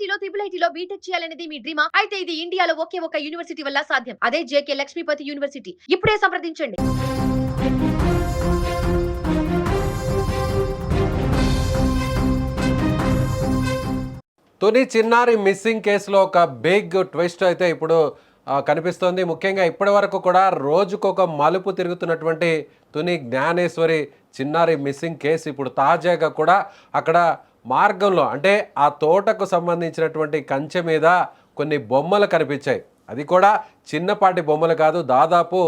ఐఐటీలో IIITలో BTech చేయాలనేది మీ డ్రీమా? అయితే ఇది ఇండియాలో ఒకే ఒక యూనివర్సిటీ వల్ల సాధ్యం. అదే జేకే లక్ష్మీపతి యూనివర్సిటీ. ఇప్పుడే సంప్రదించండి. తుని చిన్నారి మిస్సింగ్ కేసులో ఒక బిగ్ ట్విస్ట్ అయితే ఇప్పుడు కనిపిస్తోంది. ముఖ్యంగా ఇప్పటి వరకు కూడా రోజుకొక మలుపు తిరుగుతున్నటువంటి తుని జ్ఞానేశ్వరి చిన్నారి మిస్సింగ్ కేసు ఇప్పుడు తాజాగా కూడా అక్కడ మార్గంలో అంటే ఆ తోటకు సంబంధించినటువంటి కంచె మీద కొన్ని బొమ్మలు కనిపించాయి. అది కూడా చిన్నపాటి బొమ్మలు కాదు, దాదాపు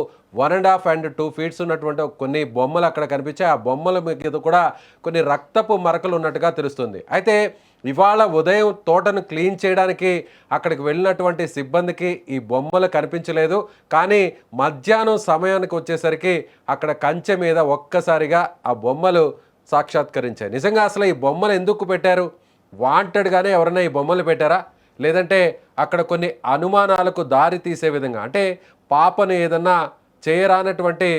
1.5 and 2 feet ఉన్నటువంటి కొన్ని బొమ్మలు అక్కడ కనిపించాయి. ఆ బొమ్మల మీద కూడా కొన్ని రక్తపు మరకలు ఉన్నట్టుగా తెలుస్తుంది. అయితే ఇవాళ ఉదయం తోటను క్లీన్ చేయడానికి అక్కడికి వెళ్ళినటువంటి సిబ్బందికి ఈ బొమ్మలు కనిపించలేదు. కానీ మధ్యాహ్నం సమయానికి వచ్చేసరికి అక్కడ కంచె మీద ఒక్కసారిగా ఆ బొమ్మలు సాక్షాత్కరించాయి. నిజంగా అసలు ఈ బొమ్మలు ఎందుకు పెట్టారు? వాంటెడ్గానే ఎవరైనా ఈ బొమ్మలు పెట్టారా? లేదంటే అక్కడ కొన్ని అనుమానాలకు దారి తీసే విధంగా అంటే పాపను ఏదన్నా చేయరానటువంటి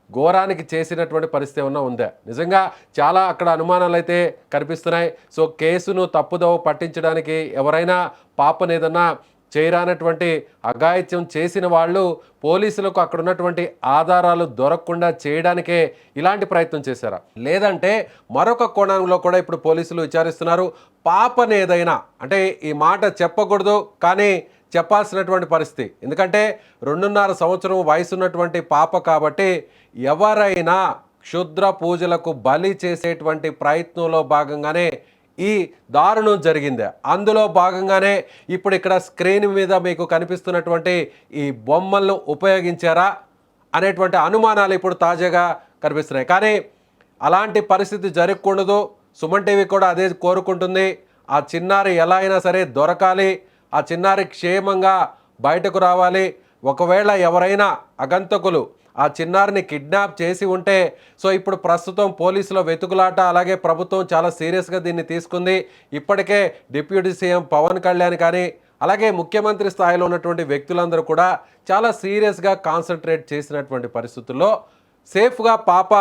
ఘోరానికి చేసినటువంటి పరిస్థితి ఏమన్నా ఉందా? నిజంగా చాలా అక్కడ అనుమానాలు అయితే కనిపిస్తున్నాయి. సో కేసును తప్పుదోవ పట్టించడానికి ఎవరైనా పాపను ఏదన్నా చేయరానటువంటి అఘాయిత్యం చేసిన వాళ్ళు పోలీసులకు అక్కడ ఉన్నటువంటి ఆధారాలు దొరకకుండా చేయడానికే ఇలాంటి ప్రయత్నం చేశారా? లేదంటే మరొక కోణంలో కూడా ఇప్పుడు పోలీసులు విచారిస్తున్నారు. పాపను ఏదైనా అంటే ఈ మాట చెప్పకూడదు కానీ చెప్పాల్సినటువంటి పరిస్థితి, ఎందుకంటే 2.5 సంవత్సరం వయసు ఉన్నటువంటి పాప కాబట్టి ఎవరైనా క్షుద్ర పూజలకు బలి చేసేటువంటి ప్రయత్నంలో భాగంగానే ఈ దారుణం జరిగింది. అందులో భాగంగానే ఇప్పుడు ఇక్కడ స్క్రీన్ మీద మీకు కనిపిస్తున్నటువంటి ఈ బొమ్మలను ఉపయోగించారా అనేటువంటి అనుమానాలు ఇప్పుడు తాజాగా కనిపిస్తున్నాయి. కానీ అలాంటి పరిస్థితి జరగకూడదు. సుమన్ టీవీ కూడా అదే కోరుకుంటుంది. ఆ చిన్నారి ఎలా అయినా సరే దొరకాలి, ఆ చిన్నారి క్షేమంగా బయటకు రావాలి. ఒకవేళ ఎవరైనా అగంతకులు ఆ చిన్నారిని కిడ్నాప్ చేసి ఉంటే సో ఇప్పుడు ప్రస్తుతం పోలీసుల వెతుకులాట, అలాగే ప్రభుత్వం చాలా సీరియస్గా దీన్ని తీసుకుంది. ఇప్పటికే డిప్యూటీ సీఎం పవన్ కళ్యాణ్ కానీ అలాగే ముఖ్యమంత్రి స్థాయిలో ఉన్నటువంటి వ్యక్తులందరూ కూడా చాలా సీరియస్గా కాన్సన్ట్రేట్ చేసినటువంటి పరిస్థితుల్లో సేఫ్గా పాప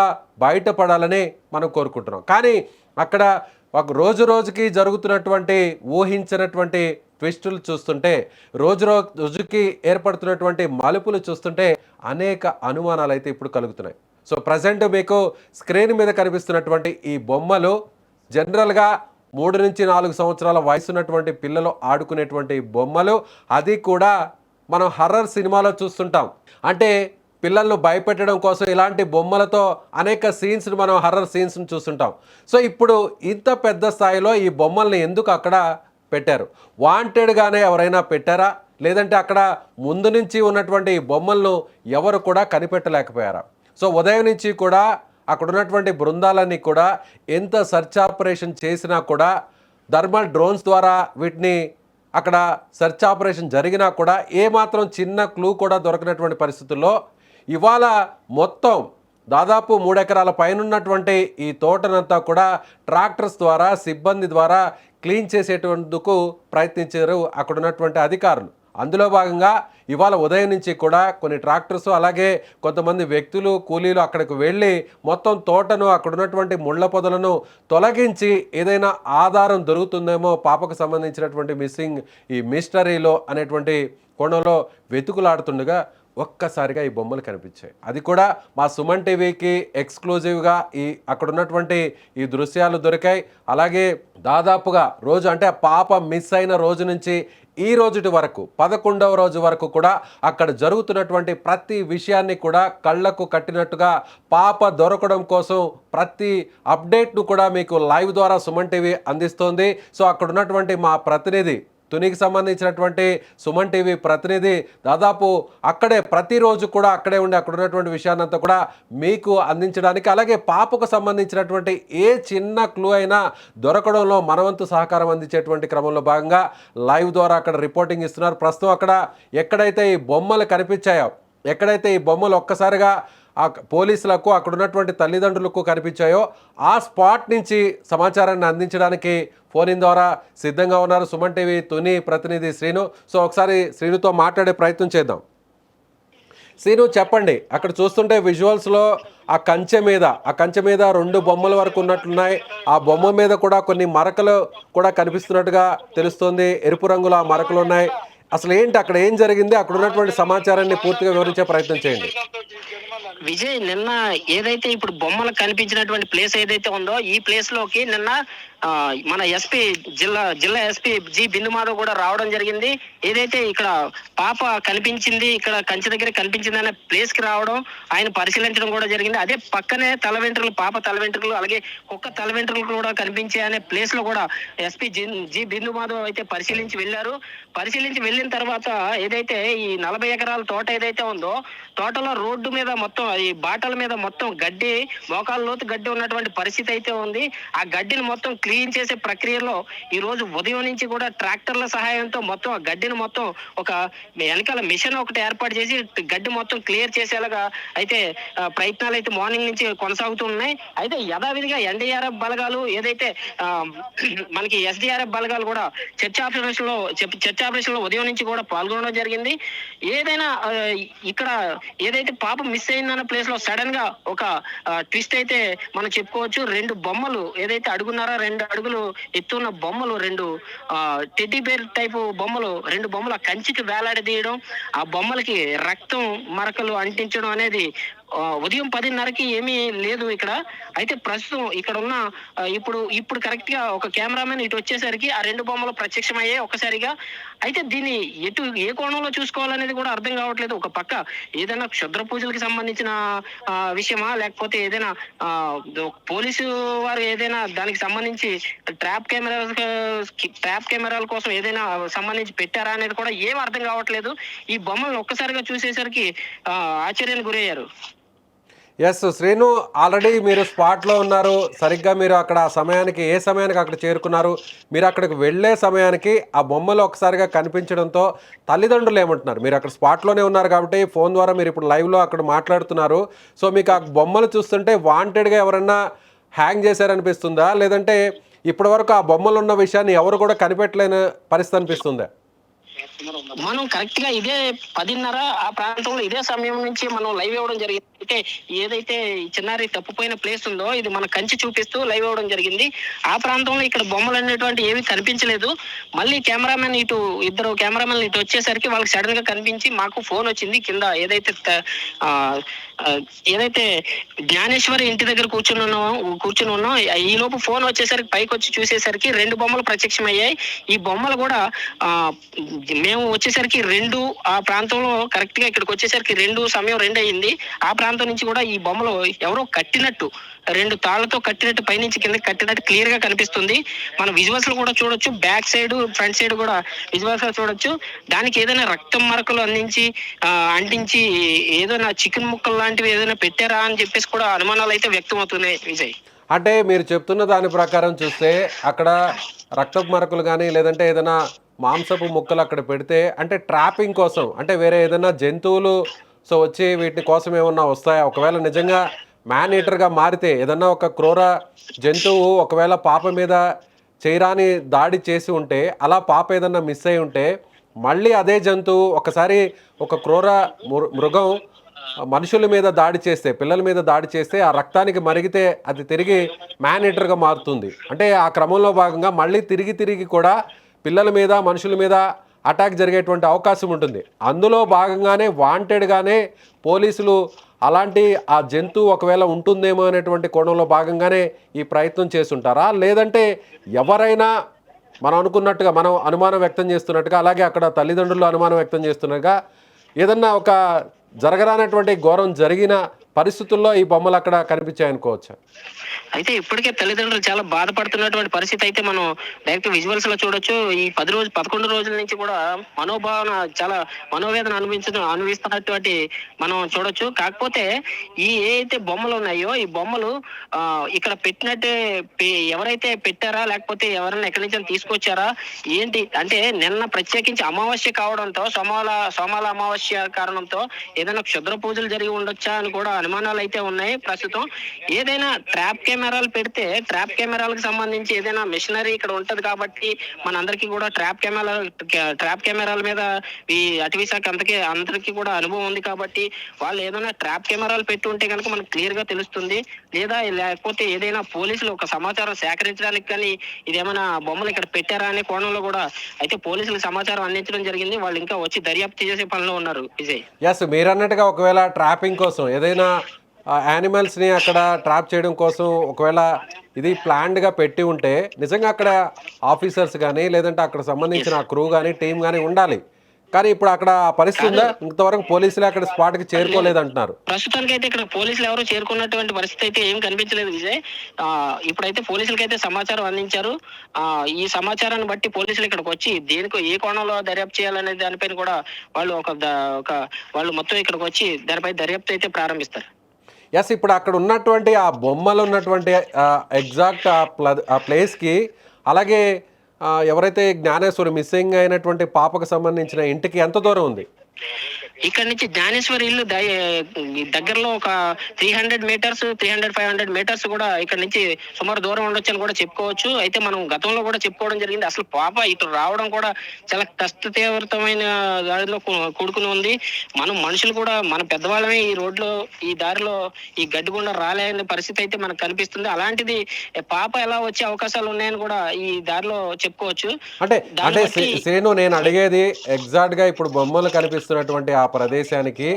బయటపడాలని మనం కోరుకుంటున్నాం. కానీ అక్కడ ఒక రోజుకి జరుగుతున్నటువంటి ఊహించినటువంటి ట్విస్టులు చూస్తుంటే రోజుకి ఏర్పడుతున్నటువంటి మలుపులు చూస్తుంటే అనేక అనుమానాలు అయితే ఇప్పుడు కలుగుతున్నాయి. సో ప్రజెంట్ మీకు స్క్రీన్ మీద కనిపిస్తున్నటువంటి ఈ బొమ్మలు జనరల్గా 3 నుంచి 4 సంవత్సరాల వయసు ఉన్నటువంటి పిల్లలు ఆడుకునేటువంటి బొమ్మలు. అది కూడా మనం హర్రర్ సినిమాలో చూస్తుంటాం. అంటే పిల్లలను భయపెట్టడం కోసం ఇలాంటి బొమ్మలతో అనేక సీన్స్ని మనం హర్రర్ సీన్స్ని చూస్తుంటాం. సో ఇప్పుడు ఇంత పెద్ద స్థాయిలో ఈ బొమ్మల్ని ఎందుకు అక్కడ పెట్టారు? వాంటెడ్గానే ఎవరైనా పెట్టారా? లేదంటే అక్కడ ముందు నుంచి ఉన్నటువంటి ఈ బొమ్మలను ఎవరు కూడా కనిపెట్టలేకపోయారా? సో ఉదయం నుంచి కూడా అక్కడ ఉన్నటువంటి బృందాలన్నీ కూడా ఎంత సెర్చ్ ఆపరేషన్ చేసినా కూడా థర్మల్ డ్రోన్స్ ద్వారా వీటిని అక్కడ సెర్చ్ ఆపరేషన్ జరిగినా కూడా ఏమాత్రం చిన్న క్లూ కూడా దొరకనటువంటి పరిస్థితుల్లో ఇవాళ మొత్తం దాదాపు 3 ఎకరాల పైనున్నటువంటి ఈ తోటనంతా కూడా ట్రాక్టర్స్ ద్వారా సిబ్బంది ద్వారా క్లీన్ చేసేటందుకు ప్రయత్నించారు అక్కడ ఉన్నటువంటి అధికారులు. అందులో భాగంగా ఇవాళ ఉదయం నుంచి కూడా కొన్ని ట్రాక్టర్స్ అలాగే కొంతమంది వ్యక్తులు కూలీలు అక్కడికి వెళ్ళి మొత్తం తోటను అక్కడ ఉన్నటువంటి ముళ్ళ పొదలను తొలగించి ఏదైనా ఆధారం దొరుకుతుందేమో పాపకు సంబంధించినటువంటి మిస్సింగ్ ఈ మిస్టరీలో అనేటువంటి కోణంలో వెతుకులాడుతుండగా ఒక్కసారిగా ఈ బొమ్మలు కనిపించాయి. అది కూడా మా సుమన్ టీవీకి ఎక్స్క్లూజివ్గా ఈ అక్కడ ఉన్నటువంటి ఈ దృశ్యాలు దొరికాయి. అలాగే దాదాపుగా రోజు అంటే పాప మిస్ అయిన రోజు నుంచి ఈ రోజుటి వరకు 11వ రోజు వరకు కూడా అక్కడ జరుగుతున్నటువంటి ప్రతి విషయాన్ని కూడా కళ్ళకు కట్టినట్టుగా పాప దొరకడం కోసం ప్రతి అప్డేట్ను కూడా మీకు లైవ్ ద్వారా సుమన్ టీవీ అందిస్తోంది. సో అక్కడ ఉన్నటువంటి మా ప్రతినిధి తునికి సంబంధించినటువంటి సుమన్ టీవీ ప్రతినిధి దాదాపు అక్కడే ప్రతిరోజు కూడా అక్కడే ఉండి అక్కడ ఉన్నటువంటి విషయాన్నంతా కూడా మీకు అందించడానికి అలాగే పాపకు సంబంధించినటువంటి ఏ చిన్న క్లూ అయినా దొరకడంలో మనవంతు సహకారం అందించేటువంటి క్రమంలో భాగంగా లైవ్ ద్వారా అక్కడ రిపోర్టింగ్ ఇస్తున్నారు. ప్రస్తుతం అక్కడ ఎక్కడైతే ఈ బొమ్మలు కనిపించాయో, ఎక్కడైతే ఈ బొమ్మలు ఒక్కసారిగా ఆ పోలీసులకు అక్కడ ఉన్నటువంటి తల్లిదండ్రులకు కనిపించాయో ఆ స్పాట్ నుంచి సమాచారాన్ని అందించడానికి ఫోన్ ఇన్ ద్వారా సిద్ధంగా ఉన్నారు సుమన్ టీవీ తుని ప్రతినిధి శ్రీను. సో ఒకసారి శ్రీనుతో మాట్లాడే ప్రయత్నం చేద్దాం. శ్రీను చెప్పండి, అక్కడ చూస్తుంటే విజువల్స్లో ఆ కంచె మీద 2 బొమ్మల వరకు ఉన్నట్లున్నాయి. ఆ బొమ్మ మీద కూడా కొన్ని మరకలు కూడా కనిపిస్తున్నట్టుగా తెలుస్తుంది. ఎరుపు రంగులో ఆ మరకలు ఉన్నాయి. అసలు ఏంటి అక్కడ ఏం జరిగింది? అక్కడ ఉన్నటువంటి సమాచారాన్ని పూర్తిగా వివరించే ప్రయత్నం చేయండి. విజయ్, నిన్న ఏదైతే ఇప్పుడు బొమ్మలు కనిపించినటువంటి ప్లేస్ ఏదైతే ఉందో ఈ ప్లేస్ లోకి నిన్న మన ఎస్పీ జిల్లా ఎస్పీ జి బిందు మాధవ్ కూడా రావడం జరిగింది. ఏదైతే ఇక్కడ పాప కనిపించింది, ఇక్కడ కంచె దగ్గర కనిపించింది అనే ప్లేస్ కి రావడం, ఆయన పరిశీలించడం కూడా జరిగింది. అదే పక్కనే పాప తల వెంట్రుకలు అలాగే కుక్క తల వెంట్రుకలు కూడా కనిపించే అనే ప్లేస్ లో కూడా ఎస్పీ జి బిందు మాధవ్ అయితే పరిశీలించి వెళ్ళారు. పరిశీలించి వెళ్ళిన తర్వాత ఏదైతే ఈ 40 ఎకరాల తోట ఏదైతే ఉందో తోటలో రోడ్డు మీద మొత్తం ఈ బాటల మీద మొత్తం గడ్డి, మోకాల లోతు గడ్డి ఉన్నటువంటి పరిస్థితి అయితే ఉంది. ఆ గడ్డిని మొత్తం క్లీన్ చేసే ప్రక్రియలో ఈ రోజు ఉదయం నుంచి కూడా ట్రాక్టర్ల సహాయంతో మొత్తం ఆ గడ్డిని మొత్తం ఒక వెనకాల మిషన్ ఒకటి ఏర్పాటు చేసి గడ్డి మొత్తం క్లియర్ చేసేలాగా అయితే ప్రయత్నాలు అయితే మార్నింగ్ నుంచి కొనసాగుతున్నాయి. అయితే యథావిధిగా ఎన్డీఆర్ఎఫ్ బలగాలు ఏదైతే మనకి ఎస్డీఆర్ఎఫ్ బలగాలు కూడా చర్చ ఆపరేషన్ లో ఉదయం నుంచి కూడా పాల్గొనడం జరిగింది. ఏదైనా ఇక్కడ ఏదైతే పాప మిస్ అయిందన్న ప్లేస్ లో సడన్ గా ఒక ట్విస్ట్ అయితే మనం చెప్పుకోవచ్చు. 2 బొమ్మలు ఏదైతే 2 అడుగులు ఎత్తున్న బొమ్మలు, 2 టెడ్డీ బేర్ టైపు బొమ్మలు, 2 బొమ్మలు ఆ కంచికి వేలాడదీయడం, ఆ బొమ్మలకి రక్తం మరకలు అంటించడం అనేది ఉదయం 10:30కి ఏమీ లేదు ఇక్కడ. అయితే ప్రస్తుతం ఇక్కడ ఉన్న ఇప్పుడు కరెక్ట్ గా ఒక కెమెరామెన్ ఇటు వచ్చేసరికి ఆ 2 బొమ్మలు ప్రత్యక్షమయ్యాయి ఒక్కసారిగా. అయితే దీన్ని ఏ కోణంలో చూసుకోవాలనేది కూడా అర్థం కావట్లేదు. ఒక పక్క ఏదైనా క్షుద్ర పూజలకి సంబంధించిన విషయమా, లేకపోతే ఏదైనా పోలీసు వారు ఏదైనా దానికి సంబంధించి ట్రాప్ కెమెరాల కోసం ఏదైనా సంబంధించి పెట్టారా అనేది కూడా ఏం అర్థం కావట్లేదు. ఈ బొమ్మలను ఒక్కసారిగా చూసేసరికి ఆశ్చర్యానికి గురయ్యారు. ఎస్ శ్రీను, ఆల్రెడీ మీరు స్పాట్లో ఉన్నారు. సరిగ్గా మీరు అక్కడ ఏ సమయానికి అక్కడ చేరుకున్నారు? మీరు అక్కడికి వెళ్ళే సమయానికి ఆ బొమ్మలు ఒకసారిగా కనిపించడంతో తల్లిదండ్రులు ఏమంటున్నారు? మీరు అక్కడ స్పాట్లోనే ఉన్నారు కాబట్టి ఫోన్ ద్వారా మీరు ఇప్పుడు లైవ్లో అక్కడ మాట్లాడుతున్నారు. సో మీకు ఆ బొమ్మలు చూస్తుంటే వాంటెడ్గా ఎవరన్నా హ్యాంగ్ చేశారనిపిస్తుందా, లేదంటే ఇప్పటివరకు ఆ బొమ్మలు ఉన్న విషయాన్ని ఎవరు కూడా కనిపెట్టలేని పరిస్థితి అనిపిస్తుందా? మనం కరెక్ట్ గా ఇదే 10:30 ఆ ప్రాంతంలో ఇదే సమయం నుంచి మనం లైవ్ ఇవ్వడం జరిగింది. అంటే ఏదైతే చిన్నారి తప్పిపోయిన ప్లేస్ ఉందో ఇది మన కంచి చూపిస్తూ లైవ్ ఇవ్వడం జరిగింది. ఆ ప్రాంతంలో ఇక్కడ బొమ్మలు అనేటువంటి ఏవి కనిపించలేదు. మళ్ళీ ఇద్దరు కెమెరామెన్ ఇటు వచ్చేసరికి వాళ్ళకి సడన్ గా కనిపించి మాకు ఫోన్ వచ్చింది. కింద ఏదైతే జ్ఞానేశ్వరి ఇంటి దగ్గర కూర్చుని ఉన్నాం. ఈ లోపు ఫోన్ వచ్చేసరికి పైకి వచ్చి చూసేసరికి 2 బొమ్మలు ప్రత్యక్షమయ్యాయి. ఈ బొమ్మలు కూడా మేము వచ్చేసరికి 2 ఆ ప్రాంతంలో కరెక్ట్ గా ఇక్కడికి వచ్చేసరికి సమయం 2 అయ్యింది. ఆ ప్రాంతం నుంచి కూడా ఈ బొమ్మలు ఎవరో కట్టినట్టు 2 తాళ్లతో కట్టినట్టు పైనుంచి కింద కట్టినట్టు క్లియర్ గా కనిపిస్తుంది. మన విజువల్స్ లో కూడా చూడొచ్చు, బ్యాక్ సైడ్ ఫ్రంట్ సైడ్ కూడా విజువల్స్ లో చూడొచ్చు. దానికి ఏదైనా రక్తం మరకలు అంటించి ఏదైనా చికెన్ ముక్కలు లాంటివి ఏదైనా పెట్టారా అని చెప్పేసి కూడా అనుమానాలు అయితే వ్యక్తం అవుతున్నాయి విజయ్. అంటే మీరు చెప్తున్న దాని ప్రకారం చూస్తే అక్కడ రక్తపు మరకలు కానీ లేదంటే ఏదైనా మాంసపు ముక్కలు అక్కడ పెడితే అంటే ట్రాపింగ్ కోసం, అంటే వేరే ఏదైనా జంతువులు వచ్చి వీటి కోసం ఏమన్నా వస్తాయా? ఒకవేళ నిజంగా మ్యాన్ ఈటర్గా మారితే ఏదన్నా ఒక క్రూర జంతువు ఒకవేళ పాప మీద చేయరాని దాడి చేసి ఉంటే, అలా పాప ఏదన్నా మిస్ అయి ఉంటే మళ్ళీ అదే జంతువు ఒకసారి ఒక క్రూర మృగం మనుషుల మీద దాడి చేస్తే, పిల్లల మీద దాడి చేస్తే ఆ రక్తానికి మరిగితే అది తిరిగి మ్యాన్ ఈటర్గా మారుతుంది. అంటే ఆ క్రమంలో భాగంగా మళ్ళీ తిరిగి కూడా పిల్లల మీద మనుషుల మీద అటాక్ జరిగేటువంటి అవకాశం ఉంటుంది. అందులో భాగంగానే వాంటెడ్గానే పోలీసులు అలాంటి ఆ జంతువు ఒకవేళ ఉంటుందేమో అనేటువంటి కోణంలో భాగంగానే ఈ ప్రయత్నం చేస్తుంటారా, లేదంటే ఎవరైనా మనం అనుకున్నట్టుగా మనం అనుమానం వ్యక్తం చేస్తున్నట్టుగా అలాగే అక్కడ తల్లిదండ్రులు అనుమానం వ్యక్తం చేస్తున్నట్టుగా ఏదన్నా ఒక జరగరానటువంటి ఘోరం జరిగిన పరిస్థితుల్లో ఈ బొమ్మలు అక్కడ కనిపించాయనుకోవచ్చా? అయితే ఇప్పటికే తల్లిదండ్రులు చాలా బాధపడుతున్నటువంటి పరిస్థితి అయితే మనం డైరెక్ట్ విజువల్స్ లో చూడొచ్చు. ఈ 11 రోజుల నుంచి కూడా చాలా మనోవేదన అనుభవిస్తున్నటువంటి మనం చూడొచ్చు. కాకపోతే ఏదైతే బొమ్మలు ఉన్నాయో ఈ బొమ్మలు ఇక్కడ పెట్టినట్టే ఎవరైతే పెట్టారా లేకపోతే ఎవరైనా ఎక్కడి నుంచి తీసుకొచ్చారా ఏంటి అంటే నిన్న ప్రత్యేకించి అమావాస్య కావడంతో సోమాల అమావాస్య కారణంతో ఏదైనా క్షుద్ర పూజలు జరిగి ఉండొచ్చా అని కూడా అనుమానాలు అయితే ఉన్నాయి ప్రస్తుతం. ఏదైనా ట్రాప్ కెమెరాలు పెడితే ట్రాప్ కెమెరాలకు సంబంధించి ఏదైనా మిషనరీ ఇక్కడ ఉంటది కాబట్టి మనందరికీ కూడా ట్రాప్ కెమెరాల మీద ఈ అటవీ శాఖ అందరికీ కూడా అనుభవం ఉంది కాబట్టి వాళ్ళు ఏదైనా ట్రాప్ కెమెరాలు పెట్టి ఉంటే కనుక మనకు క్లియర్ గా తెలుస్తుంది. లేదా లేకపోతే ఏదైనా పోలీసులు ఒక సమాచారం సేకరించడానికి కానీ ఇదేమైనా బొమ్మలు ఇక్కడ పెట్టారా అనే కోణంలో కూడా అయితే పోలీసులకు సమాచారం అందించడం జరిగింది. వాళ్ళు ఇంకా వచ్చి దర్యాప్తు చేసే పనిలో ఉన్నారు విజయ్. ఎస్, మీరు అన్నట్టుగా ఒకవేళ ట్రాపింగ్ కోసం ఏదైనా యానిమల్స్ని అక్కడ ట్రాప్ చేయడం కోసం ఒకవేళ ఇది ప్లాన్డ్గా పెట్టి ఉంటే నిజంగా అక్కడ ఆఫీసర్స్ కానీ లేదంటే అక్కడ సంబంధించిన క్రూ కానీ టీం కానీ ఉండాలి. కానీ ఇప్పుడు అక్కడ ఆ పరిస్థితి ఉందా? ఇంతవరకు పోలీసులు అక్కడ స్పాట్కి చేరుకోలేదు అంటున్నారు. ప్రస్తుతానికి అయితే ఇక్కడ పోలీసులు ఎవరు చేరుకున్నటువంటి పరిస్థితి అయితే ఏం కనిపించలేదు విజయ్. ఇప్పుడైతే పోలీసులకైతే సమాచారం అందించారు. ఈ సమాచారాన్ని బట్టి పోలీసులు ఇక్కడికి వచ్చి దేనికి ఏ కోణంలో దర్యాప్తు చేయాలనే దానిపైన కూడా వాళ్ళు వాళ్ళు మొత్తం ఇక్కడికి వచ్చి దానిపై దర్యాప్తు అయితే ప్రారంభిస్తారు. ఎస్, ఇప్పుడు అక్కడ ఉన్నటువంటి ఆ బొమ్మలు ఉన్నటువంటి ఎగ్జాక్ట్ ఆ ప్లేస్కి అలాగే ఎవరైతే జ్ఞానేశ్వరి మిస్సింగ్ అయినటువంటి పాపకు సంబంధించిన ఇంటికి ఎంత దూరం ఉంది? ఇక్కడ నుంచి జ్ఞానేశ్వరి ఇల్లు దగ్గరలో ఒక 300 మీటర్స్ 500 మీటర్స్ కూడా ఇక్కడ నుంచి సుమారు దూరం ఉండొచ్చు అని కూడా చెప్పుకోవచ్చు. అయితే మనం గతంలో కూడా చెప్పుకోవడం జరిగింది. అసలు పాప ఇటు రావడం కూడా చాలా కష్టతీవ్రతమైన దారిలో కూడుకుని ఉంది. మనం మనుషులు కూడా మన పెద్దవాళ్ళమే ఈ రోడ్లో ఈ దారిలో ఈ గడ్డిగుండా రాలేని పరిస్థితి అయితే మనకు కనిపిస్తుంది. అలాంటిది పాప ఎలా వచ్చే అవకాశాలు ఉన్నాయని కూడా ఈ దారిలో చెప్పుకోవచ్చు. అంటే శ్రీను, నేను అడిగేది ఎగ్జాక్ట్ గా ఇప్పుడు బొమ్మలు కనిపిస్తున్నటువంటి ఆ ప్రదేశానికి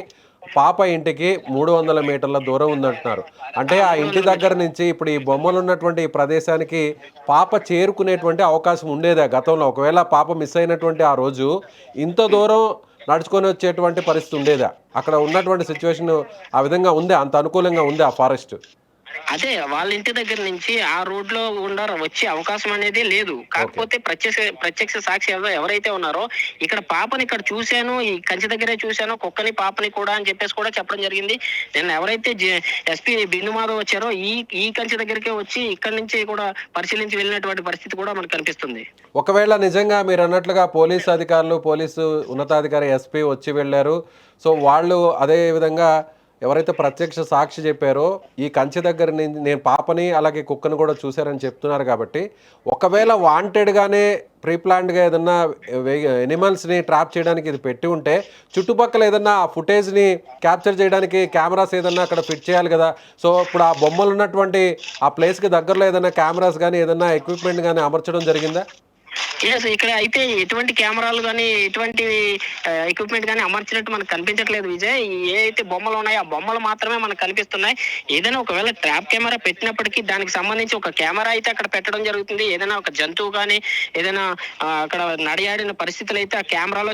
పాప ఇంటికి 300 మీటర్ల దూరం ఉందంటున్నారు. అంటే ఆ ఇంటి దగ్గర నుంచి ఇప్పుడు ఈ బొమ్మలు ఉన్నటువంటి ఈ ప్రదేశానికి పాప చేరుకునేటువంటి అవకాశం ఉండేదా గతంలో? ఒకవేళ పాప మిస్ అయినటువంటి ఆ రోజు ఇంత దూరం నడుచుకొని వచ్చేటువంటి పరిస్థితి ఉండేదా? అక్కడ ఉన్నటువంటి సిచ్యువేషన్ ఆ విధంగా ఉందే? అంత అనుకూలంగా ఉంది ఆ ఫారెస్ట్? అదే వాళ్ళ ఇంటి దగ్గర నుంచి ఆ రోడ్ లో గుండా వచ్చే అవకాశం అనేది లేదు. కాకపోతే ప్రత్యక్ష సాక్షి ఎవరైతే ఉన్నారో ఇక్కడ పాపని ఇక్కడ చూశాను, ఈ కంచి దగ్గరే చూశాను, కుక్కని పాపని కూడా అని చెప్పేసి కూడా చెప్పడం జరిగింది. నిన్న ఎవరైతే ఎస్పీ బిందు మాధవ్ వచ్చారో ఈ కంచి దగ్గరికే వచ్చి ఇక్కడ నుంచి కూడా పరిశీలించి వెళ్ళినటువంటి పరిస్థితి కూడా మనకు కనిపిస్తుంది. ఒకవేళ నిజంగా మీరు అన్నట్లుగా పోలీసు అధికారులు, పోలీసు ఉన్నతాధికారి ఎస్పీ వచ్చి వెళ్ళారు, సో వాళ్ళు అదే విధంగా ఎవరైతే ప్రత్యక్ష సాక్షి చెప్పారో ఈ కంచె దగ్గర నేను పాపని అలాగే కుక్కను కూడా చూశారని చెప్తున్నారు కాబట్టి ఒకవేళ వాంటెడ్గానే ప్రీప్లాన్డ్గా ఏదన్నా ఎనిమల్స్ని ట్రాప్ చేయడానికి ఇది పెట్టి ఉంటే చుట్టుపక్కల ఏదన్నా ఆ ఫుటేజ్ని క్యాప్చర్ చేయడానికి కెమెరాస్ ఏదన్నా అక్కడ ఫిట్ చేయాలి కదా. సో ఇప్పుడు ఆ బొమ్మలు ఉన్నటువంటి ఆ ప్లేస్కి దగ్గరలో ఏదైనా కెమెరాస్ కానీ ఏదన్నా ఎక్విప్మెంట్ కానీ అమర్చడం జరిగిందా? ఇక్కడ అయితే ఎటువంటి కెమెరాలు కానీ ఎటువంటి ఎక్విప్మెంట్ కానీ అమర్చినట్టు మనకు కనిపించట్లేదు విజయ్. ఏ అయితే బొమ్మలు ఉన్నాయో ఆ బొమ్మలు మాత్రమే మనకు కనిపిస్తున్నాయి. ఏదైనా ఒకవేళ ట్రాప్ కెమెరా పెట్టినప్పటికీ దానికి సంబంధించి ఒక కెమెరా అయితే అక్కడ పెట్టడం జరుగుతుంది. ఏదైనా ఒక జంతువు కానీ ఏదైనా అక్కడ నడియాడిన పరిస్థితులు అయితే ఆ కెమెరాలో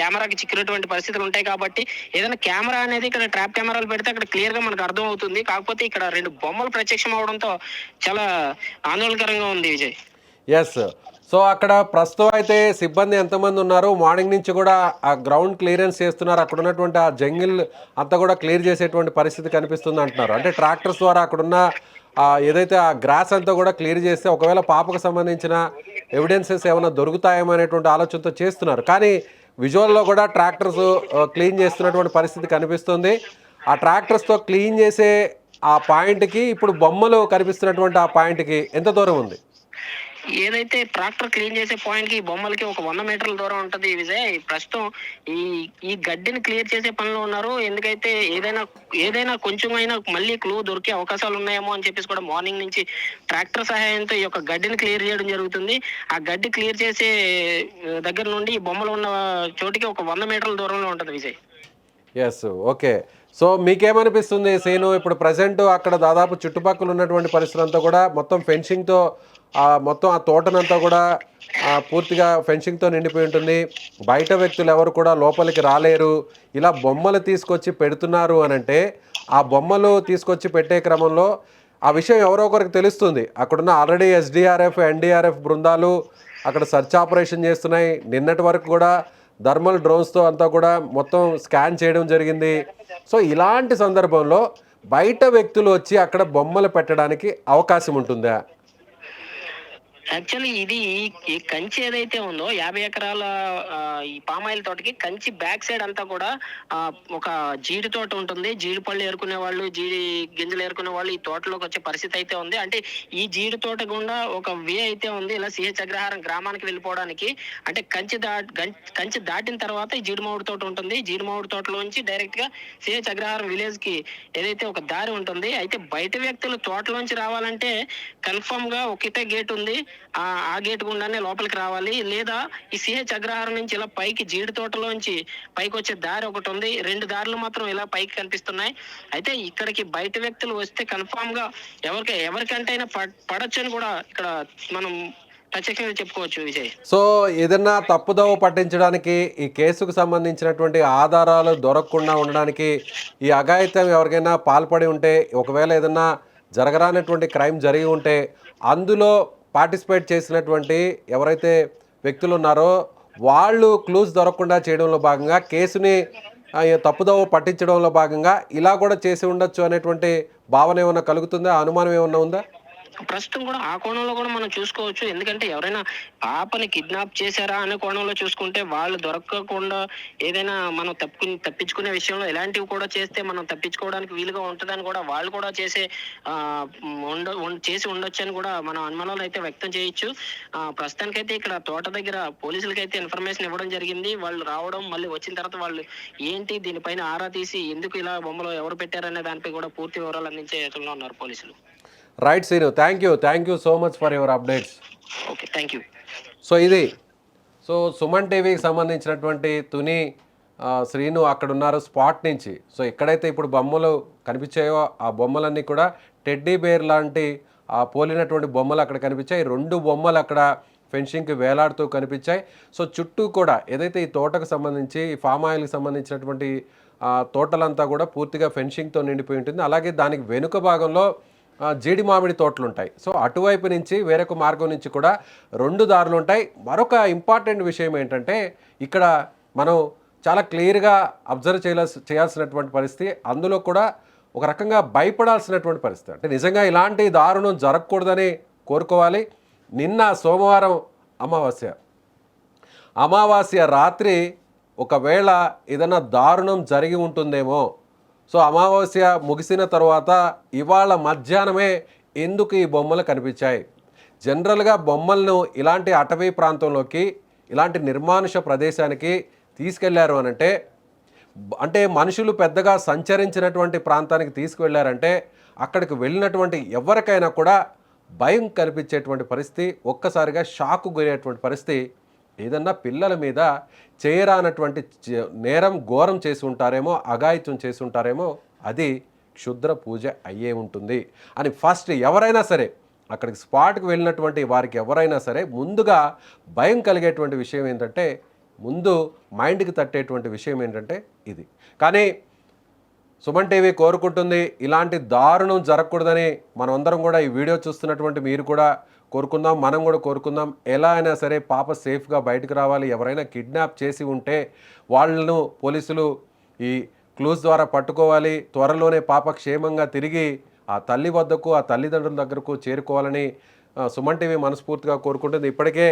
కెమెరాకి చిక్కినటువంటి పరిస్థితులు ఉంటాయి కాబట్టి ఏదైనా కెమెరా అనేది ఇక్కడ ట్రాప్ కెమెరాలు పెడితే అక్కడ క్లియర్ గా మనకు అర్థం అవుతుంది. కాకపోతే ఇక్కడ 2 బొమ్మలు ప్రత్యక్షం అవడంతో చాలా ఆందోళనకరంగా ఉంది విజయ్. ఎస్, సో అక్కడ ప్రస్తుతం అయితే సిబ్బంది ఎంతమంది ఉన్నారు? మార్నింగ్ నుంచి కూడా ఆ గ్రౌండ్ క్లియరెన్స్ చేస్తున్నారు, అక్కడ ఉన్నటువంటి ఆ జంగిల్ అంతా కూడా క్లియర్ చేసేటువంటి పరిస్థితి కనిపిస్తుంది అంటున్నారు. అంటే ట్రాక్టర్స్ ద్వారా అక్కడున్న ఏదైతే ఆ గ్రాస్ అంతా కూడా క్లియర్ చేస్తే ఒకవేళ పాపకు సంబంధించిన ఎవిడెన్సెస్ ఏమైనా దొరుకుతాయేమో అనేటువంటి ఆలోచనతో చేస్తున్నారు. కానీ విజువల్లో కూడా ట్రాక్టర్స్ క్లీన్ చేస్తున్నటువంటి పరిస్థితి కనిపిస్తుంది. ఆ ట్రాక్టర్స్తో క్లీన్ చేసే ఆ పాయింట్కి ఇప్పుడు బొమ్మలు కనిపిస్తున్నటువంటి ఆ పాయింట్కి ఎంత దూరం ఉంది? ఏదైతే ట్రాక్టర్ క్లీన్ చేసే పాయింట్ కి బొమ్మలకి ఒక 100 మీటర్ల దూరం ఉంటది విజయ్. ప్రస్తుతం ఈ గడ్డిని క్లియర్ చేసే పనిలో ఉన్నారు. ఎందుకైతే ఏదైనా కొంచెం అయినా మళ్ళీ క్లూ దొరికే అవకాశాలు ఉన్నాయేమో అని చెప్పేసి కూడా మార్నింగ్ నుంచి ట్రాక్టర్ సహాయంతో ఈ యొక్క గడ్డిని క్లియర్ చేయడం జరుగుతుంది. ఆ గడ్డి క్లియర్ చేసే దగ్గర నుండి ఈ బొమ్మలు ఉన్న చోటికి ఒక 100 మీటర్ల దూరంలో ఉంటది విజయ్. Yes, okay. సో మీకేమనిపిస్తుంది సీను? ఇప్పుడు ప్రజెంట్ అక్కడ దాదాపు చుట్టుపక్కల ఉన్నటువంటి పరిస్థితి అంతా కూడా మొత్తం ఫెన్సింగ్తో మొత్తం ఆ తోటనంతా కూడా పూర్తిగా ఫెన్సింగ్తో నిండిపోయి ఉంటుంది. బయట వ్యక్తులు ఎవరు కూడా లోపలికి రాలేరు. ఇలా బొమ్మలు తీసుకొచ్చి పెడుతున్నారు అనంటే ఆ బొమ్మలు తీసుకొచ్చి పెట్టే క్రమంలో ఆ విషయం ఎవరో ఒకరికి తెలుస్తుంది. అక్కడున్న ఆల్రెడీ ఎస్డిఆర్ఎఫ్, ఎన్డీఆర్ఎఫ్ బృందాలు అక్కడ సర్చ్ ఆపరేషన్ చేస్తున్నాయి. నిన్నటి వరకు కూడా థర్మల్ డ్రోన్స్తో అంతా కూడా మొత్తం స్కాన్ చేయడం జరిగింది. సో ఇలాంటి సందర్భంలో బయట వ్యక్తులు వచ్చి అక్కడ బొమ్మలు పెట్టడానికి అవకాశం ఉంటుందా? యాక్చువల్లీ ఇది ఈ కంచి ఏదైతే ఉందో 50 ఎకరాల ఈ పామాయిల్ తోటకి కంచి బ్యాక్ సైడ్ అంతా కూడా ఒక జీడి తోట ఉంటుంది. జీడి పళ్ళు ఏరుకునే వాళ్ళు, జీడి గింజలు ఏరుకునే వాళ్ళు ఈ తోటలోకి వచ్చే పరిస్థితి అయితే ఉంది. అంటే ఈ జీడి తోట గుండా ఒక వే అయితే ఉంది ఇలా సిహెచ్ అగ్రహారం గ్రామానికి వెళ్ళిపోవడానికి. అంటే కంచి దాటిన తర్వాత ఈ జీడి మామిడి తోట ఉంటుంది. జీడి మామిడి తోటలోంచి డైరెక్ట్ గా సిహెచ్ అగ్రహారం విలేజ్ కి ఏదైతే ఒక దారి ఉంటుంది. అయితే బయట వ్యక్తులు తోటలోంచి రావాలంటే కన్ఫర్మ్ గా ఒకటే గేట్ ఉంది. ఆ గేట్ గుండానే లోపలికి రావాలి. లేదా ఈ సిహెచ్ అగ్రహారం నుంచి ఇలా పైకి జీడి తోటలోంచి పైకి వచ్చే దారి ఒకటి ఉంది. 2 దారులు మాత్రం ఇలా పైకి కనిపిస్తున్నాయి. అయితే ఇక్కడికి బయట వ్యక్తులు వస్తే కన్ఫామ్ గా ఎవరికంటే అయినా పడొచ్చు అని కూడా ఇక్కడ మనం ప్రత్యక్షంగా చెప్పుకోవచ్చు విజయ్. సో ఏదన్నా తప్పుదోవ పట్టించడానికి ఈ కేసుకు సంబంధించినటువంటి ఆధారాలు దొరకకుండా ఉండడానికి ఈ అఘాయిత్యం ఎవరికైనా పాల్పడి ఉంటే, ఒకవేళ ఏదన్నా జరగరానటువంటి క్రైమ్ జరిగి ఉంటే అందులో పార్టిసిపేట్ చేసినటువంటి ఎవరైతే వ్యక్తులు ఉన్నారో వాళ్ళు క్లూస్ దొరకకుండా చేయడంలో భాగంగా కేసుని తప్పుదోవ పట్టించడంలో భాగంగా ఇలా కూడా చేసి ఉండొచ్చు అనేటువంటి భావన ఏమైనా కలుగుతుందా, అనుమానం ఏమైనా ఉందా? ప్రస్తుతం కూడా ఆ కోణంలో కూడా మనం చూసుకోవచ్చు. ఎందుకంటే ఎవరైనా పాపని కిడ్నాప్ చేశారా అనే కోణంలో చూసుకుంటే వాళ్ళు దొరకకుండా ఏదైనా మనం తప్పించుకునే విషయంలో ఇలాంటివి కూడా చేస్తే మనం తప్పించుకోవడానికి వీలుగా ఉంటుందని కూడా వాళ్ళు కూడా చేసి ఉండొచ్చు అని కూడా మనం అనుమానాలు అయితే వ్యక్తం చేయొచ్చు. ప్రస్తుతానికైతే ఇక్కడ తోట దగ్గర పోలీసులకి అయితే ఇన్ఫర్మేషన్ ఇవ్వడం జరిగింది. వాళ్ళు రావడం, మళ్ళీ వచ్చిన తర్వాత వాళ్ళు ఏంటి దీనిపైన ఆరా తీసి ఎందుకు ఇలా బొమ్మలు ఎవరు పెట్టారనే దానిపై కూడా పూర్తి వివరాలు అందించే యోచనలో ఉన్నారు పోలీసులు. Right Seenu, thank you so much for your updates. Okay, thank you. So Suman టీవీకి సంబంధించినటువంటి తుని శ్రీను అక్కడ ఉన్నారు స్పాట్ నుంచి. సో ఎక్కడైతే ఇప్పుడు బొమ్మలు కనిపించాయో ఆ బొమ్మలన్నీ కూడా టెడ్డీ బేర్ లాంటి పోలినటువంటి బొమ్మలు అక్కడ కనిపించాయి. 2 బొమ్మలు అక్కడ ఫెన్సింగ్కి వేలాడుతూ కనిపించాయి. సో చుట్టూ కూడా ఏదైతే ఈ తోటకు సంబంధించి ఈ ఫామ్ ఆయిల్కి సంబంధించినటువంటి తోటలంతా కూడా పూర్తిగా ఫెన్సింగ్తో నిండిపోయి ఉంటుంది. అలాగే దానికి వెనుక భాగంలో జీడి మామిడి తోటలు ఉంటాయి. సో అటువైపు నుంచి వేరొక మార్గం నుంచి కూడా 2 దారులు ఉంటాయి. మరొక ఇంపార్టెంట్ విషయం ఏంటంటే ఇక్కడ మనం చాలా క్లియర్గా అబ్జర్వ్ చేయాల్సినటువంటి పరిస్థితి, అందులో కూడా ఒక రకంగా భయపడాల్సినటువంటి పరిస్థితి. అంటే నిజంగా ఇలాంటి దారుణం జరగకూడదని కోరుకోవాలి. నిన్న సోమవారం అమావాస్య రాత్రి ఒకవేళ ఏదైనా దారుణం జరిగి ఉంటుందేమో. సో అమావాస్య ముగిసిన తర్వాత ఇవాళ మధ్యాహ్నమే ఎందుకు ఈ బొమ్మలు కనిపించాయి? జనరల్గా బొమ్మలను ఇలాంటి అటవీ ప్రాంతంలోకి, ఇలాంటి నిర్మానుష ప్రదేశానికి తీసుకెళ్లారు అంటే మనుషులు పెద్దగా సంచరించినటువంటి ప్రాంతానికి తీసుకువెళ్ళారంటే అక్కడికి వెళ్ళినటువంటి ఎవరికైనా కూడా భయం కనిపించేటువంటి పరిస్థితి, ఒక్కసారిగా షాకు గురేటువంటి పరిస్థితి. ఏదన్నా పిల్లల మీద చేయరానటువంటి నేరం ఘోరం చేసి ఉంటారేమో, అఘాయిత్యం చేసి ఉంటారేమో, అది క్షుద్ర పూజ అయ్యే ఉంటుంది అని ఫస్ట్ ఎవరైనా సరే అక్కడికి స్పాట్కి వెళ్ళినటువంటి వారికి ఎవరైనా సరే ముందుగా భయం కలిగేటువంటి విషయం ఏంటంటే, ముందు మైండ్కి తట్టేటువంటి విషయం ఏంటంటే ఇది. కానీ సుమన్ టీవీ కోరుకుంటుంది ఇలాంటి దారుణం జరగకూడదని. మనమందరం కూడా ఈ వీడియో చూస్తున్నటువంటి మీరు కూడా కోరుకుందాం, మనం కూడా కోరుకుందాం. ఎలా అయినా సరే పాప సేఫ్గా బయటకు రావాలి. ఎవరైనా కిడ్నాప్ చేసి ఉంటే వాళ్ళను పోలీసులు ఈ క్లూస్ ద్వారా పట్టుకోవాలి. త్వరలోనే పాప క్షేమంగా తిరిగి ఆ తల్లి వద్దకు, ఆ తల్లిదండ్రుల దగ్గరకు చేరుకోవాలని సుమన్ టీవీ మనస్ఫూర్తిగా కోరుకుంటుంది. ఇప్పటికే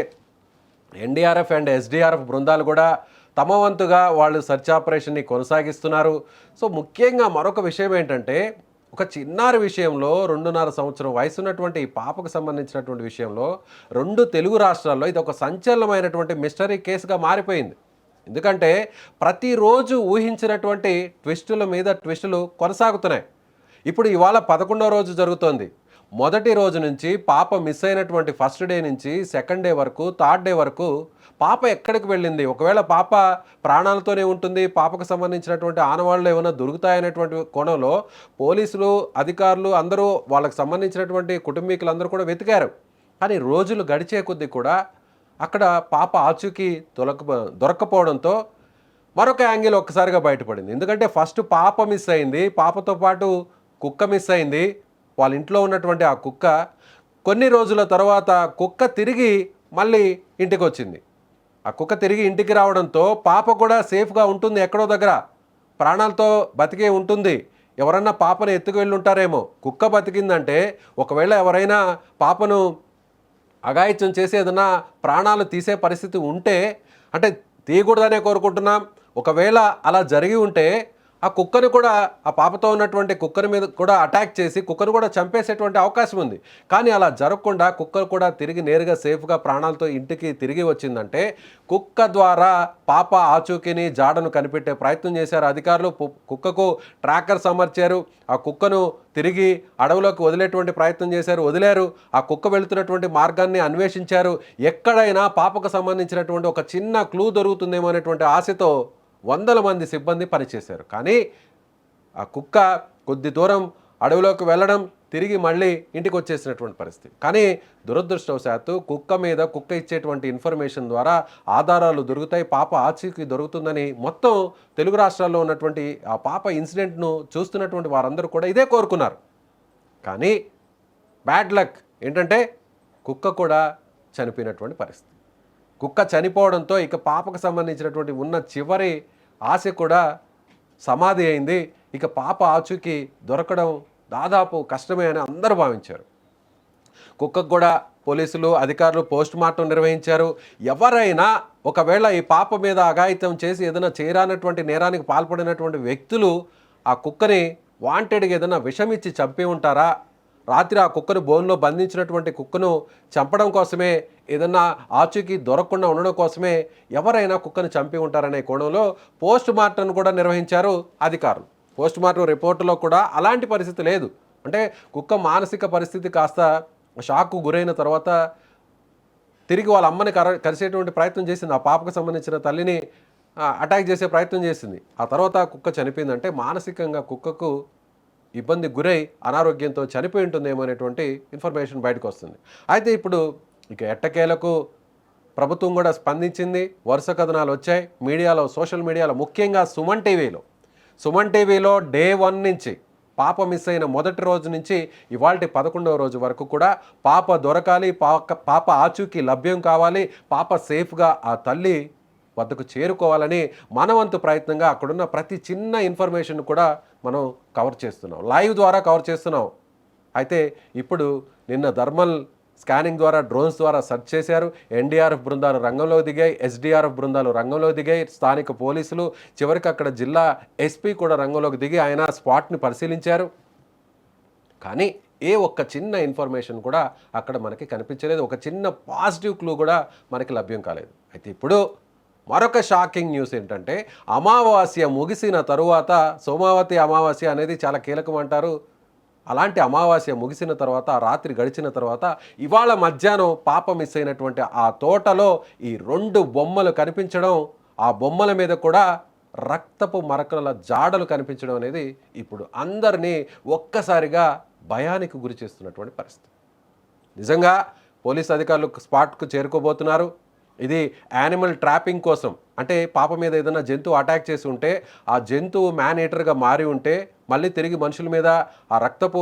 ఎన్డీఆర్ఎఫ్ అండ్ ఎస్డీఆర్ఎఫ్ బృందాలు కూడా తమ వంతుగా వాళ్ళు సెర్చ్ ఆపరేషన్ని కొనసాగిస్తున్నారు. సో ముఖ్యంగా మరొక విషయం ఏంటంటే, ఒక చిన్నారి విషయంలో 2.5 సంవత్సరం వయసు ఉన్నటువంటి ఈ పాపకు సంబంధించినటువంటి విషయంలో 2 తెలుగు రాష్ట్రాల్లో ఇది ఒక సంచలనమైనటువంటి మిస్టరీ కేసుగా మారిపోయింది. ఎందుకంటే ప్రతిరోజు ఊహించినటువంటి ట్విస్టుల మీద ట్విస్టులు కొనసాగుతున్నాయి. ఇప్పుడు ఇవాళ 11వ రోజు జరుగుతోంది. మొదటి రోజు నుంచి పాప మిస్ అయినటువంటి ఫస్ట్ డే నుంచి సెకండ్ డే వరకు, థర్డ్ డే వరకు పాప ఎక్కడికి వెళ్ళింది, ఒకవేళ పాప ప్రాణాలతోనే ఉంటుంది, పాపకు సంబంధించినటువంటి ఆనవాళ్ళు ఏమైనా దొరుకుతాయనేటువంటి కోణంలో పోలీసులు, అధికారులు అందరూ, వాళ్ళకి సంబంధించినటువంటి కుటుంబీకులందరూ కూడా వెతికారు. కానీ రోజులు గడిచే కొద్దీ కూడా అక్కడ పాప ఆచూకీ దొరక్కపోవడంతో మరొక యాంగిల్ ఒక్కసారిగా బయటపడింది. ఎందుకంటే ఫస్ట్ పాప మిస్ అయింది, పాపతో పాటు కుక్క మిస్ అయింది. వాళ్ళ ఇంట్లో ఉన్నటువంటి ఆ కుక్క కొన్ని రోజుల తర్వాత కుక్క తిరిగి మళ్ళీ ఇంటికి వచ్చింది. ఆ కుక్క తిరిగి ఇంటికి రావడంతో పాప కూడా సేఫ్గా ఉంటుంది, ఎక్కడో దగ్గర ప్రాణాలతో బతికే ఉంటుంది. ఎవరన్నా పాపను ఎత్తుకు వెళ్ళి ఉంటారేమో. కుక్క బతికిందంటే ఒకవేళ ఎవరైనా పాపను అఘాయిత్యం చేసి ఏదైనా ప్రాణాలు తీసే పరిస్థితి ఉంటే, అంటే తీయకూడదనే కోరుకుంటున్నాం. ఒకవేళ అలా జరిగి ఉంటే ఆ కుక్కను కూడా, ఆ పాపతో ఉన్నటువంటి కుక్కర్ మీద కూడా అటాక్ చేసి కుక్కను కూడా చంపేసేటువంటి అవకాశం ఉంది. కానీ అలా జరగకుండా కుక్క కూడా తిరిగి నేరుగా సేఫ్గా ప్రాణాలతో ఇంటికి తిరిగి వచ్చిందంటే కుక్క ద్వారా పాప ఆచూకీని జాడను కనిపెట్టే ప్రయత్నం చేశారు అధికారులు. కుక్కకు ట్రాకర్స్ అమర్చారు. ఆ కుక్కను తిరిగి అడవిలోకి వదిలేటువంటి ప్రయత్నం చేశారు, వదిలేరు. ఆ కుక్క వెళుతున్నటువంటి మార్గాన్ని అన్వేషించారు. ఎక్కడైనా పాపకు సంబంధించినటువంటి ఒక చిన్న క్లూ దొరుకుతుందేమో అనేటువంటి ఆశతో వందల మంది సిబ్బంది పనిచేశారు. కానీ ఆ కుక్క కొద్ది దూరం అడవిలోకి వెళ్ళడం, తిరిగి మళ్ళీ ఇంటికి వచ్చేసినటువంటి పరిస్థితి. కానీ దురదృష్టవశాత్తు కుక్క ఇచ్చేటువంటి ఇన్ఫర్మేషన్ ద్వారా ఆధారాలు దొరుకుతాయి, పాప ఆచూకీ దొరుకుతుందని మొత్తం తెలుగు రాష్ట్రాల్లో ఉన్నటువంటి ఆ పాప ఇన్సిడెంట్ను చూస్తున్నటువంటి వారందరూ కూడా ఇదే కోరుకున్నారు. కానీ బ్యాడ్ లక్ ఏంటంటే కుక్క కూడా చనిపోయినటువంటి పరిస్థితి. కుక్క చనిపోవడంతో ఇక పాపకు సంబంధించినటువంటి ఉన్న చివరి ఆశ కూడా సమాధి అయింది. ఇక పాప ఆచూకీ దొరకడం దాదాపు కష్టమే అని అందరూ భావించారు. కుక్కకు కూడా పోలీసులు అధికారులు పోస్ట్ మార్టం నిర్వహించారు. ఎవరైనా ఒకవేళ ఈ పాప మీద అఘాయిత్యం చేసి ఏదైనా చేరానటువంటి నేరానికి పాల్పడినటువంటి వ్యక్తులు ఆ కుక్కని వాంటెడ్గా ఏదైనా విషం ఇచ్చి చంపి ఉంటారా, రాత్రి ఆ కుక్కను బోన్లో బంధించినటువంటి కుక్కను చంపడం కోసమే, ఏదన్నా ఆచూకీ దొరకకుండా ఉండడం కోసమే ఎవరైనా కుక్కను చంపి ఉంటారనే కోణంలో పోస్ట్ మార్టం కూడా నిర్వహించారు అధికారులు. పోస్ట్ మార్టం రిపోర్టులో కూడా అలాంటి పరిస్థితి లేదు. అంటే కుక్క మానసిక పరిస్థితి కాస్త షాక్కు గురైన తర్వాత తిరిగి వాళ్ళ అమ్మని కలిసేటువంటి ప్రయత్నం చేసింది. ఆ పాపకు సంబంధించిన తల్లిని అటాక్ చేసే ప్రయత్నం చేసింది. ఆ తర్వాత కుక్క చనిపోయిందంటే మానసికంగా కుక్కకు ఇబ్బంది గురై అనారోగ్యంతో చనిపోయి ఉంటుందేమో అనేటువంటి ఇన్ఫర్మేషన్ బయటకు వస్తుంది. అయితే ఇప్పుడు ఇక ఎట్టకేలకు ప్రభుత్వం కూడా స్పందించింది. వరుస కథనాలు వచ్చాయి మీడియాలో, సోషల్ మీడియాలో, ముఖ్యంగా సుమన్ టీవీలో డే 1 నుంచి పాప మిస్ అయిన మొదటి రోజు నుంచి ఇవాల్టి 11వ రోజు వరకు కూడా పాప దొరకాలి, పాప ఆచూకీ లభ్యం కావాలి, పాప సేఫ్గా ఆ తల్లి వద్దకు చేరుకోవాలని మనవంతు ప్రయత్నంగా అక్కడున్న ప్రతి చిన్న ఇన్ఫర్మేషన్ కూడా మనం కవర్ చేస్తున్నాం, లైవ్ ద్వారా కవర్ చేస్తున్నాం. అయితే ఇప్పుడు నిన్న థర్మల్ స్కానింగ్ ద్వారా, డ్రోన్స్ ద్వారా సెర్చ్ చేశారు. ఎన్డీఆర్ఎఫ్ బృందాలు రంగంలో దిగాయి, ఎస్డీఆర్ఎఫ్ బృందాలు రంగంలో దిగాయి, స్థానిక పోలీసులు, చివరికి అక్కడ జిల్లా ఎస్పీ కూడా రంగంలోకి దిగి ఆయన స్పాట్ని పరిశీలించారు. కానీ ఏ ఒక్క చిన్న ఇన్ఫర్మేషన్ కూడా అక్కడ మనకి కనిపించలేదు. ఒక చిన్న పాజిటివ్ క్లూ కూడా మనకి లభ్యం కాలేదు. అయితే ఇప్పుడు మరొక షాకింగ్ న్యూస్ ఏంటంటే, అమావాస్య ముగిసిన తరువాత, సోమావతి అమావాస్య అనేది చాలా కీలకం అంటారు. అలాంటి అమావాస్య ముగిసిన తర్వాత, రాత్రి గడిచిన తర్వాత, ఇవాళ మధ్యాహ్నం పాప మిస్ అయినటువంటి ఆ తోటలో ఈ 2 బొమ్మలు కనిపించడం, ఆ బొమ్మల మీద కూడా రక్తపు మరకల జాడలు కనిపించడం అనేది ఇప్పుడు అందరినీ ఒక్కసారిగా భయానికి గురి చేస్తున్నటువంటి పరిస్థితి. నిజంగా పోలీస్ అధికారులు స్పాట్కు చేరుకోబోతున్నారు. ఇది యానిమల్ ట్రాపింగ్ కోసం, అంటే పాప మీద ఏదైనా జంతువు అటాక్ చేసి ఉంటే, ఆ జంతువు మ్యాన్ ఈటర్గా మారి ఉంటే మళ్ళీ తిరిగి మనుషుల మీద ఆ రక్తపు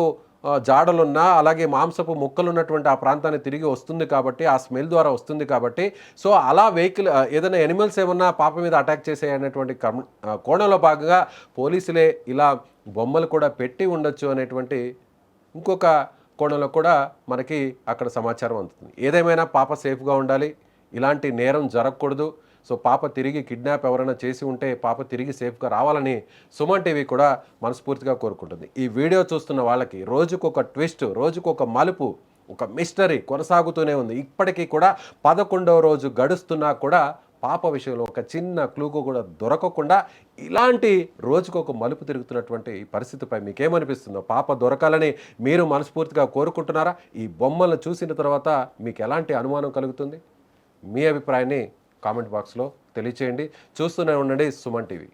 జాడలున్నా, అలాగే మాంసపు ముక్కలు ఉన్నటువంటి ఆ ప్రాంతాన్ని తిరిగి వస్తుంది కాబట్టి, ఆ స్మెల్ ద్వారా వస్తుంది కాబట్టి, సో అలా వెహికల్ ఏదైనా ఎనిమల్స్ ఏమన్నా పాప మీద అటాక్ చేసే అనేటువంటి కోణంలో భాగంగా పోలీసులే ఇలా బొమ్మలు కూడా పెట్టి ఉండొచ్చు అనేటువంటి ఇంకొక కోణంలో కూడా మనకి అక్కడ సమాచారం అందుతుంది. ఏదేమైనా పాప సేఫ్గా ఉండాలి, ఇలాంటి నేరం జరగకూడదు. సో పాప తిరిగి కిడ్నాప్ ఎవరైనా చేసి ఉంటే పాప తిరిగి సేఫ్గా రావాలని సుమన్ టీవీ కూడా మనస్ఫూర్తిగా కోరుకుంటుంది. ఈ వీడియో చూస్తున్న వాళ్ళకి రోజుకొక ట్విస్ట్, రోజుకొక మలుపు, ఒక మిస్టరీ కొనసాగుతూనే ఉంది. ఇప్పటికీ కూడా 11వ రోజు గడుస్తున్నా కూడా పాప విషయంలో ఒక చిన్న క్లూకు కూడా దొరకకుండా ఇలాంటి రోజుకొక మలుపు తిరుగుతున్నటువంటి పరిస్థితిపై మీకేమనిపిస్తుందో, పాప దొరకాలని మీరు మనస్ఫూర్తిగా కోరుకుంటున్నారా? ఈ బొమ్మలను చూసిన తర్వాత మీకు ఎలాంటి అనుమానం కలుగుతుంది? మీ అభిప్రాయాన్ని కామెంట్ బాక్స్లో తెలియచేయండి. చూస్తూనే ఉండండి సుమన్ టీవీ.